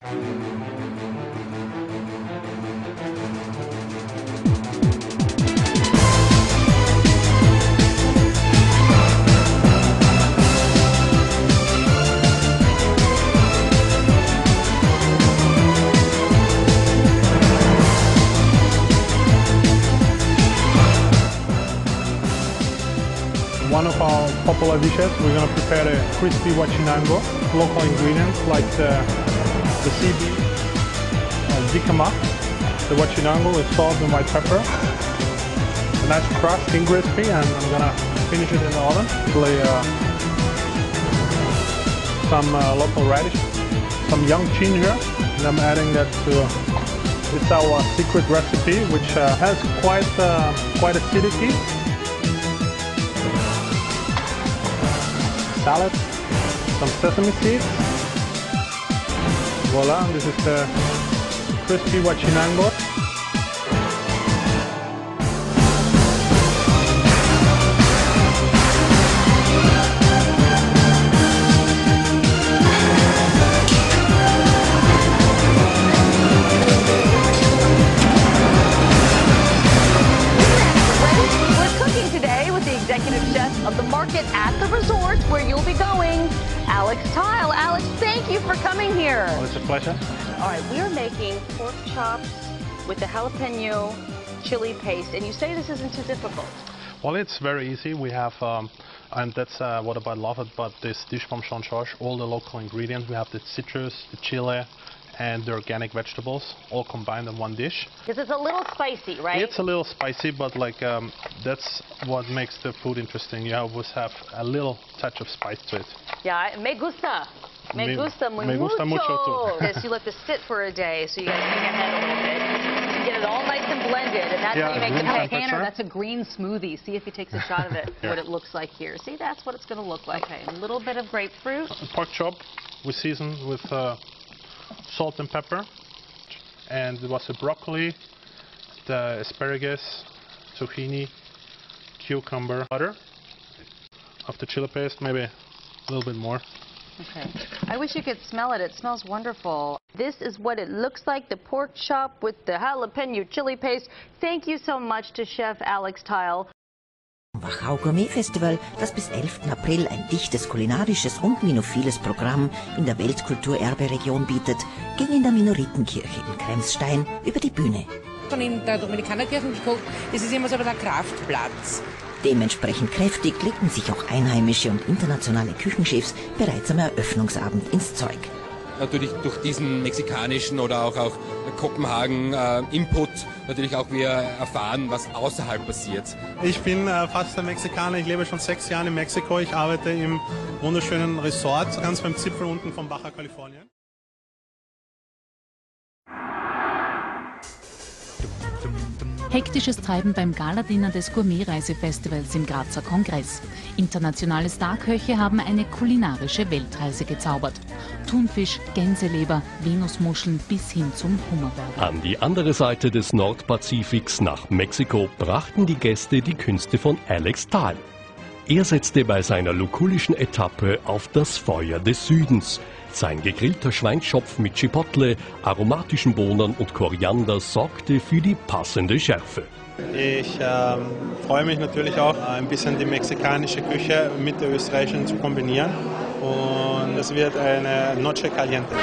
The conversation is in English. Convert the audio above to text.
One of our popular dishes, we're going to prepare a crispy huachinango. Local ingredients like the CB, jicama, the huachinango with salt and white pepper. A nice crust, thin crispy, and I'm going to finish it in the oven. Some local radish, some young ginger, and I'm adding that to this our secret recipe, which has quite acidity. Salad, some sesame seeds. Voila, this is the crispy huachinango. Of the market at the resort where you'll be going, Alex Theil. Alex, thank you for coming here. Well, it's a pleasure. All right, we are making pork chops with the jalapeno chili paste, and you say this isn't too difficult. Well, it's very easy. We have, and that's what I love about this dish from Jean-Georges, all the local ingredients. We have the citrus, the chili, and the organic vegetables all combined in one dish. Because it's a little spicy, right? It's a little spicy, but like that's what makes the food interesting. You always have a little touch of spice to it. Yeah, me gusta. Me gusta mucho. This, you let this sit for a day, so you guys can get ahead a little bit. You get it all nice and blended, and that's how you make the Tanner, that's a green smoothie. See if he takes a shot of it, what it looks like here. See, that's what it's going to look like. Okay, a little bit of grapefruit. Pork chop we season with salt and pepper, and it was the broccoli, the asparagus, zucchini, cucumber, butter of the chili paste, maybe a little bit more. Okay. I wish you could smell it. It smells wonderful. This is what it looks like, the pork chop with the jalapeno chili paste. Thank you so much to Chef Alex Theil. Wachau Gourmet Festival, das bis 11. April ein dichtes kulinarisches und minophiles Programm in der Weltkulturerbe-Region bietet, ging in der Minoritenkirche in Kremsstein über die Bühne. Schon in der Dominikanerkirche geguckt, ist es immer so ein Kraftplatz. Dementsprechend kräftig legten sich auch einheimische und internationale Küchenchefs bereits am Eröffnungsabend ins Zeug. Natürlich durch diesen mexikanischen oder auch Kopenhagen-Input natürlich auch wir erfahren, was außerhalb passiert. Ich bin fast ein Mexikaner, ich lebe schon 6 Jahre in Mexiko. Ich arbeite im wunderschönen Resort, ganz beim Zipfel unten von Baja Californien. Hektisches Treiben beim Galadinner des Gourmet-Reisefestivals im Grazer Kongress. Internationale Starköche haben eine kulinarische Weltreise gezaubert. Thunfisch, Gänseleber, Venusmuscheln bis hin zum Hummerberg. An die andere Seite des Nordpazifiks nach Mexiko brachten die Gäste die Künste von Alex Theil. Er setzte bei seiner lukullischen Etappe auf das Feuer des Südens. Sein gegrillter Schweinsschopf mit Chipotle, aromatischen Bohnen und Koriander sorgte für die passende Schärfe. Ich freue mich natürlich auch, ein bisschen die mexikanische Küche mit der österreichischen zu kombinieren. Und es wird eine Noche Caliente.